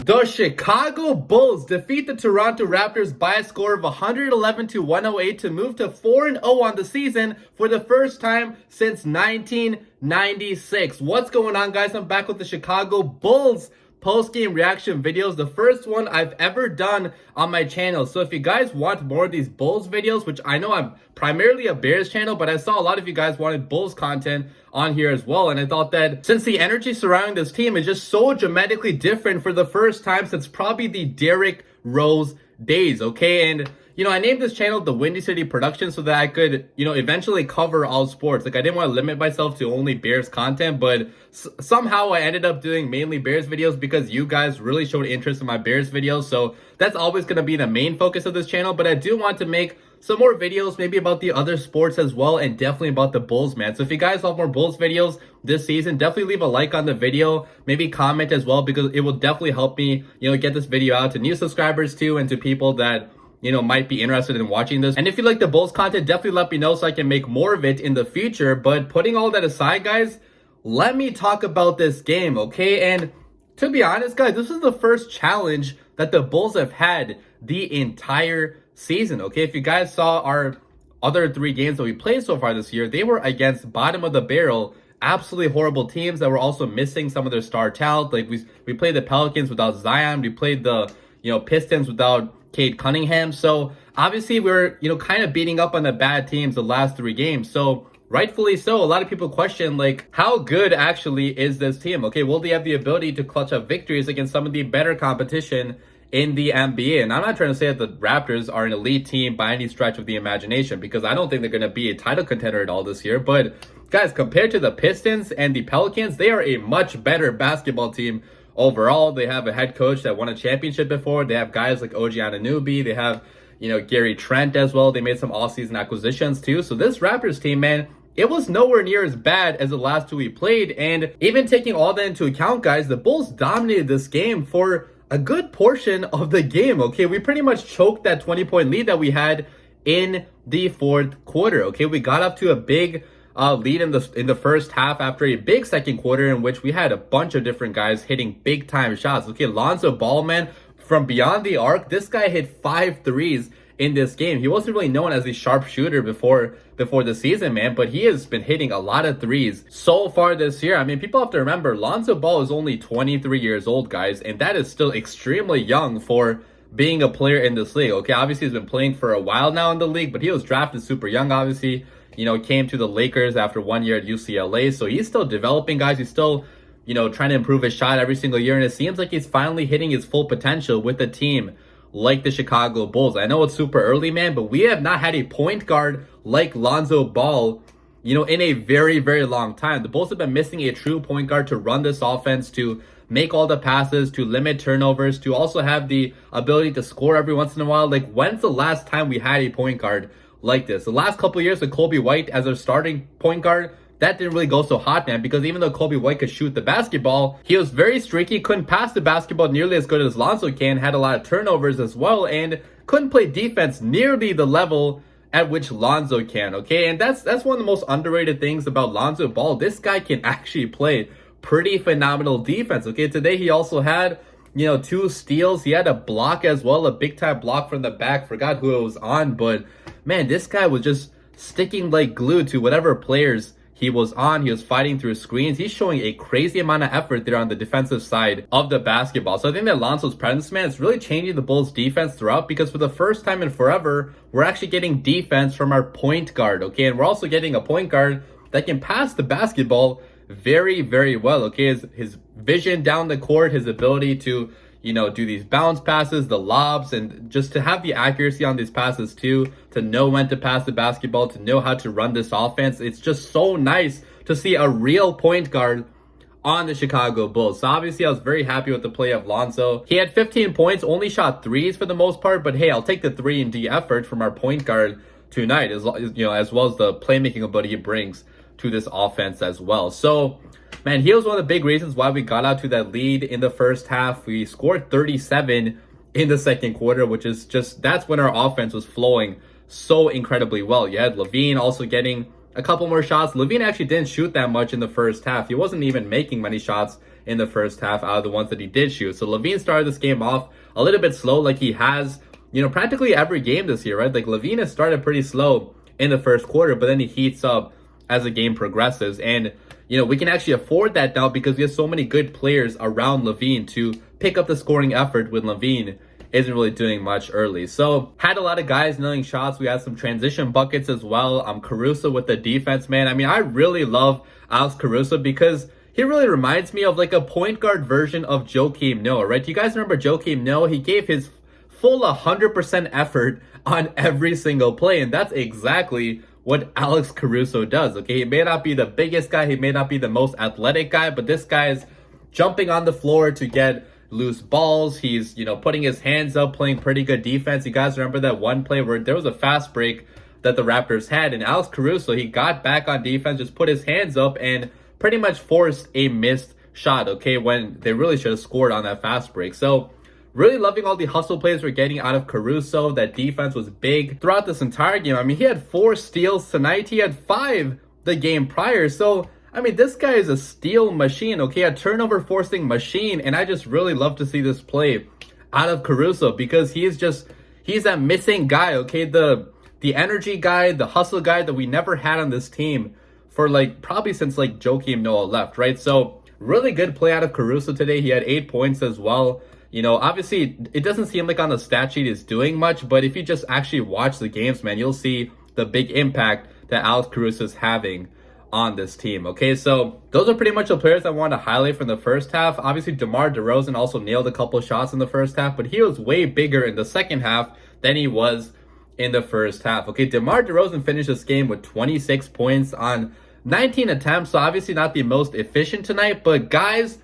The Chicago Bulls defeat the Toronto Raptors by a score of 111-108 to move to 4-0 on the season for the first time since 1996. What's going on, guys? I'm back with the Chicago Bulls post-game reaction videos, the first one I've ever done on my channel. So if you guys want more of these Bulls videos, which I know I'm primarily a Bears channel, but I saw a lot of you guys wanted Bulls content on here as well, and I thought that since the energy surrounding this team is just so dramatically different for the first time since probably the Derrick Rose days, okay? And you know, I named this channel the Windy City Production so that I could, you know, eventually cover all sports. Like, I didn't want to limit myself to only Bears content, but somehow I ended up doing mainly Bears videos because you guys really showed interest in my Bears videos. So that's always going to be the main focus of this channel. But I do want to make some more videos, maybe about the other sports as well, and definitely about the Bulls, man. So if you guys want more Bulls videos this season, definitely leave a like on the video, maybe comment as well, because it will definitely help me, you know, get this video out to new subscribers too, and to people that, you know, might be interested in watching this. And if you like the Bulls content, definitely let me know so I can make more of it in the future. But putting all that aside, guys, let me talk about this game, okay? And to be honest, guys, this is the first challenge that the Bulls have had the entire season, okay? If you guys saw our other 3 games that we played so far this year, they were against bottom of the barrel, absolutely horrible teams that were also missing some of their star talent. Like we played the Pelicans without Zion. We played the, you know, Pistons without Cade Cunningham. So obviously we're, you know, kind of beating up on the bad teams the last 3 games. So rightfully so, a lot of people question, like, how good actually is this team? Okay, will they have the ability to clutch up victories against some of the better competition in the NBA? And I'm not trying to say that the Raptors are an elite team by any stretch of the imagination, because I don't think they're going to be a title contender at all this year. But guys, compared to the Pistons and the Pelicans, they are a much better basketball team overall. They have a head coach that won a championship before. They have guys like OG Anunoby. They have, you know, Gary Trent as well. They made some all-season acquisitions too. So this Raptors team, man, it was nowhere near as bad as the last 2 we played. And even taking all that into account, guys, the Bulls dominated this game for a good portion of the game, okay? We pretty much choked that 20-point lead that we had in the 4th quarter, okay? We got up to a big lead in the first half after a big second quarter in which we had a bunch of different guys hitting big time shots. Okay, Lonzo Ball, man, from beyond the arc, this guy hit 5 threes in this game. He wasn't really known as a sharpshooter before the season, man, but he has been hitting a lot of threes so far this year. I mean, people have to remember, Lonzo Ball is only 23 years old, guys, and that is still extremely young for being a player in this league. Okay, obviously he's been playing for a while now in the league, but he was drafted super young, obviously. You know, came to the Lakers after 1 year at UCLA. So he's still developing, guys. He's still, you know, trying to improve his shot every single year. And it seems like he's finally hitting his full potential with a team like the Chicago Bulls. I know it's super early, man, but we have not had a point guard like Lonzo Ball, you know, in a very, very long time. The Bulls have been missing a true point guard to run this offense, to make all the passes, to limit turnovers, to also have the ability to score every once in a while. Like, when's the last time we had a point guard like this? The last couple of years with Kobe White as our starting point guard, that didn't really go so hot, man, because even though Kobe White could shoot the basketball, he was very streaky, couldn't pass the basketball nearly as good as Lonzo can, had a lot of turnovers as well, and couldn't play defense nearly the level at which Lonzo can, okay? And that's one of the most underrated things about Lonzo Ball. This guy can actually play pretty phenomenal defense, okay? Today he also had, you know, 2 steals. He had a block as well, a big-time block from the back. Forgot who it was on, but man, this guy was just sticking like glue to whatever players he was on. He was fighting through screens. He's showing a crazy amount of effort there on the defensive side of the basketball. So I think that Lonzo's presence, man, is really changing the Bulls' defense throughout, because for the first time in forever, we're actually getting defense from our point guard, okay? And we're also getting a point guard that can pass the basketball very, very well, okay? His vision down the court, his ability to, you know, do these bounce passes, the lobs, and just to have the accuracy on these passes too, to know when to pass the basketball, to know how to run this offense. It's just so nice to see a real point guard on the Chicago Bulls. So obviously I was very happy with the play of Lonzo. He had 15 points, only shot 3s for the most part, but hey, I'll take the 3-and-D effort from our point guard tonight, as you know, as well as the playmaking ability he brings to this offense as well. So man, he was one of the big reasons why we got out to that lead in the first half. We scored 37 in the second quarter, which is just, that's when our offense was flowing so incredibly well. You had Lavine also getting a couple more shots. Lavine actually didn't shoot that much in the first half. He wasn't even making many shots in the first half out of the ones that he did shoot. So Lavine started this game off a little bit slow, like he has, practically every game this year, right? Like Lavine has started pretty slow in the first quarter, but then he heats up as the game progresses. And, we can actually afford that now because we have so many good players around Lavine to pick up the scoring effort when Lavine isn't really doing much early. So had a lot of guys nailing shots. We had some transition buckets as well. Caruso with the defense, man. I mean, I really love Alex Caruso because he really reminds me of like a point guard version of Joakim Noah, right? Do you guys remember Joakim Noah? He gave his full 100% effort on every single play, and that's exactly what Alex Caruso does, okay? He may not be the biggest guy, he may not be the most athletic guy, but this guy is jumping on the floor to get loose balls. He's, putting his hands up, playing pretty good defense. You guys remember that one play where there was a fast break that the Raptors had, and Alex Caruso, he got back on defense, just put his hands up and pretty much forced a missed shot, okay, when they really should have scored on that fast break. So really loving all the hustle plays we're getting out of Caruso. That defense was big throughout this entire game. I mean, he had 4 steals tonight. He had 5 the game prior. So, I mean, this guy is a steal machine, okay? A turnover forcing machine. And I just really love to see this play out of Caruso because he's that missing guy, okay? The energy guy, the hustle guy that we never had on this team for probably since Joakim Noah left, right? So really good play out of Caruso today. He had 8 points as well. Obviously, it doesn't seem like on the stat sheet is doing much, but if you just actually watch the games, man, you'll see the big impact that Alex Caruso is having on this team, okay? So those are pretty much the players I want to highlight from the first half. Obviously, Demar Derozen also nailed a couple shots in the first half, but he was way bigger in the second half than he was in the first half, okay? Demar Derozen finished this game with 26 points on 19 attempts, so obviously not the most efficient tonight, but guys,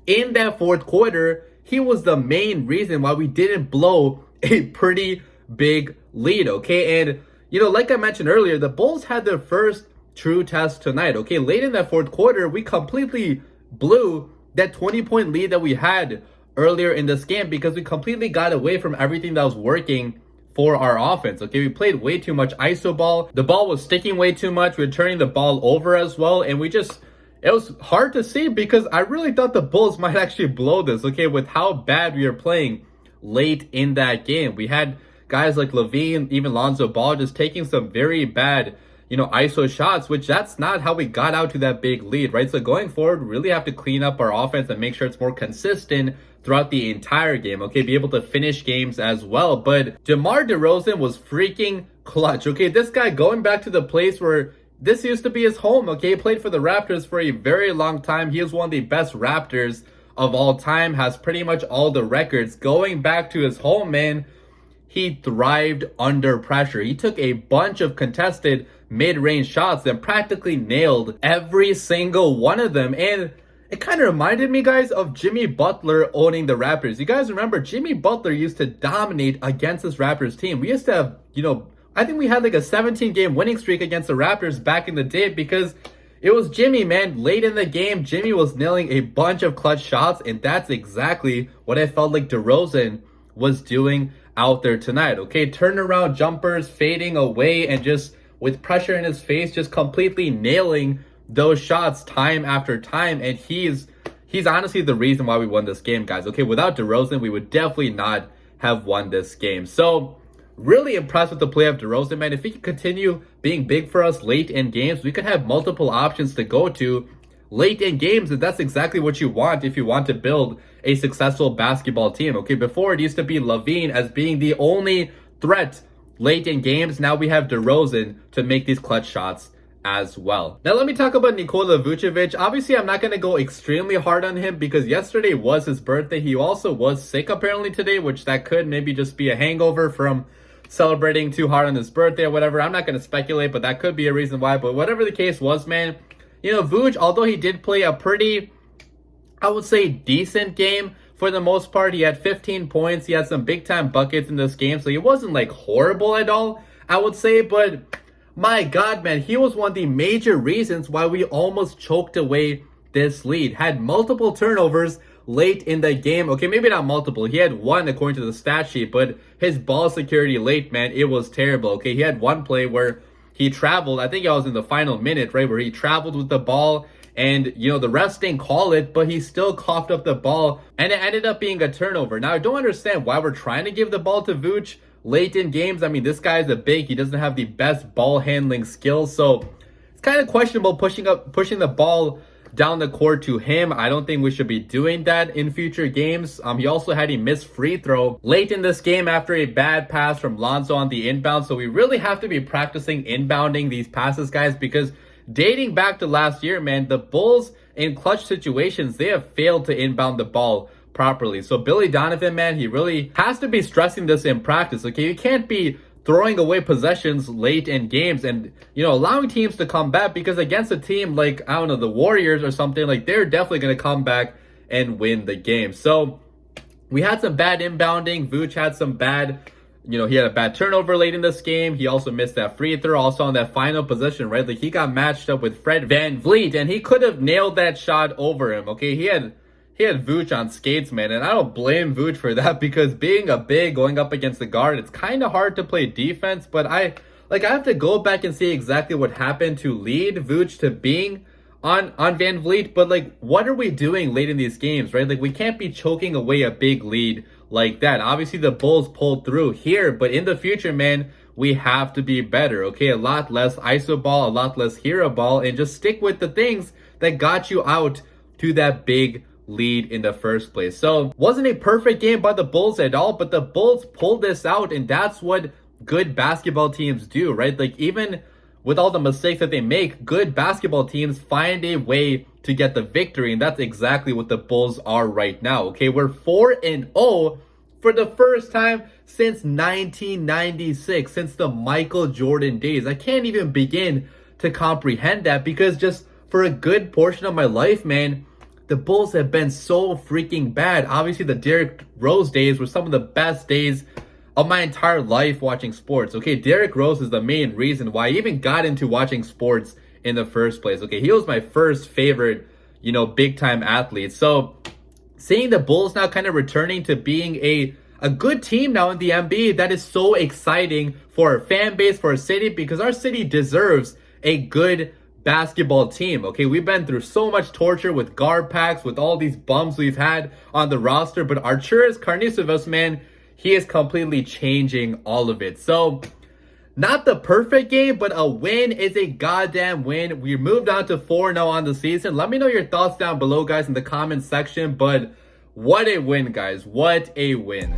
in that fourth quarter, he was the main reason why we didn't blow a pretty big lead, okay? And, like I mentioned earlier, the Bulls had their first true test tonight, okay? Late in that fourth quarter, we completely blew that 20-point lead that we had earlier in this game because we completely got away from everything that was working for our offense, okay? We played way too much iso ball. The ball was sticking way too much. We were turning the ball over as well, and it was hard to see because I really thought the Bulls might actually blow this, okay, with how bad we were playing late in that game. We had guys like Lavine, even Lonzo Ball, just taking some very bad, ISO shots, which that's not how we got out to that big lead, right? So going forward, really have to clean up our offense and make sure it's more consistent throughout the entire game, okay? Be able to finish games as well. But Demar Derozen was freaking clutch, okay? This guy going back to the place where this used to be his home, okay? He played for the Raptors for a very long time. He is one of the best Raptors of all time, has pretty much all the records. Going back to his home, man, he thrived under pressure. He took a bunch of contested mid-range shots and practically nailed every single one of them. And it kind of reminded me, guys, of Jimmy Butler owning the Raptors. You guys remember Jimmy Butler used to dominate against this Raptors team. We used to have, I think we had a 17-game winning streak against the Raptors back in the day because it was Jimmy, man. Late in the game, Jimmy was nailing a bunch of clutch shots, and that's exactly what I felt like DeRozan was doing out there tonight, okay? Turnaround jumpers, fading away, and just with pressure in his face, just completely nailing those shots time after time, and he's honestly the reason why we won this game, guys, okay? Without DeRozan, we would definitely not have won this game. So really impressed with the play of DeRozan, man. If he can continue being big for us late in games, we could have multiple options to go to late in games, and that's exactly what you want if you want to build a successful basketball team, okay? Before, it used to be Lavine as being the only threat late in games. Now we have DeRozan to make these clutch shots as well. Now let me talk about Nikola Vucevic. Obviously, I'm not going to go extremely hard on him because yesterday was his birthday. He also was sick apparently today, which that could maybe just be a hangover from celebrating too hard on his birthday or whatever. I'm not going to speculate, but that could be a reason why. But whatever the case was, man, Vuce, although he did play a pretty, I would say, decent game for the most part. He had 15 points. He had some big-time buckets in this game, so he wasn't, horrible at all, I would say. But my God, man, he was one of the major reasons why we almost choked away this lead. Had multiple turnovers late in the game. Okay, maybe not multiple. He had one according to the stat sheet, but his ball security late, man, it was terrible. Okay, he had one play where he traveled. I think it was in the final minute, right, where he traveled with the ball. And, you know, the refs didn't call it, but he still coughed up the ball. And it ended up being a turnover. Now, I don't understand why we're trying to give the ball to Vooch late in games. I mean, this guy's a big. He doesn't have the best ball handling skills. So it's kind of questionable pushing the ball down the court to him. I don't think we should be doing that in future games. He also had a missed free throw late in this game after a bad pass from Lonzo on the inbound. So we really have to be practicing inbounding these passes, guys, because dating back to last year, man, the Bulls in clutch situations, they have failed to inbound the ball properly. So Billy Donovan, man, he really has to be stressing this in practice, okay? You can't be throwing away possessions late in games and, you know, allowing teams to come back, because against a team like, I don't know, the Warriors or something, like, they're definitely going to come back and win the game. So we had some bad inbounding. Vooch had some bad, you know, he had a bad turnover late in this game. He also missed that free throw also on that final possession, right? Like, he got matched up with Fred VanVleet and he could have nailed that shot over him, okay? He had Vooch on skates, man, and I don't blame Vooch for that, because being a big going up against the guard, it's kind of hard to play defense. But I have to go back and see exactly what happened to lead Vooch to being on VanVleet. But, like, what are we doing late in these games, right? Like, we can't be choking away a big lead like that. Obviously, the Bulls pulled through here, but in the future, man, we have to be better, okay? A lot less iso ball, a lot less hero ball, and just stick with the things that got you out to that big lead in the first place. So wasn't a perfect game by the Bulls at all, but the Bulls pulled this out, and that's what good basketball teams do, right? Like, even with all the mistakes that they make, good basketball teams find a way to get the victory, and that's exactly what the Bulls are right now, okay? We're 4-0 for the first time since 1996, since the Michael Jordan days. I can't even begin to comprehend that, because just for a good portion of my life, man, the Bulls have been so freaking bad. Obviously, the Derrick Rose days were some of the best days of my entire life watching sports. Okay, Derrick Rose is the main reason why I even got into watching sports in the first place. Okay, he was my first favorite, you know, big time athlete. So seeing the Bulls now kind of returning to being a good team now in the NBA, that is so exciting for our fan base, for our city, because our city deserves a good basketball team, okay? We've been through so much torture with guard packs, with all these bums we've had on the roster, but Arturas Karnisovas, man, he is completely changing all of it. So, not the perfect game, but a win is a goddamn win. We moved on to 4-0 on the season. Let me know your thoughts down below, guys, in the comments section, but what a win, guys. What a win.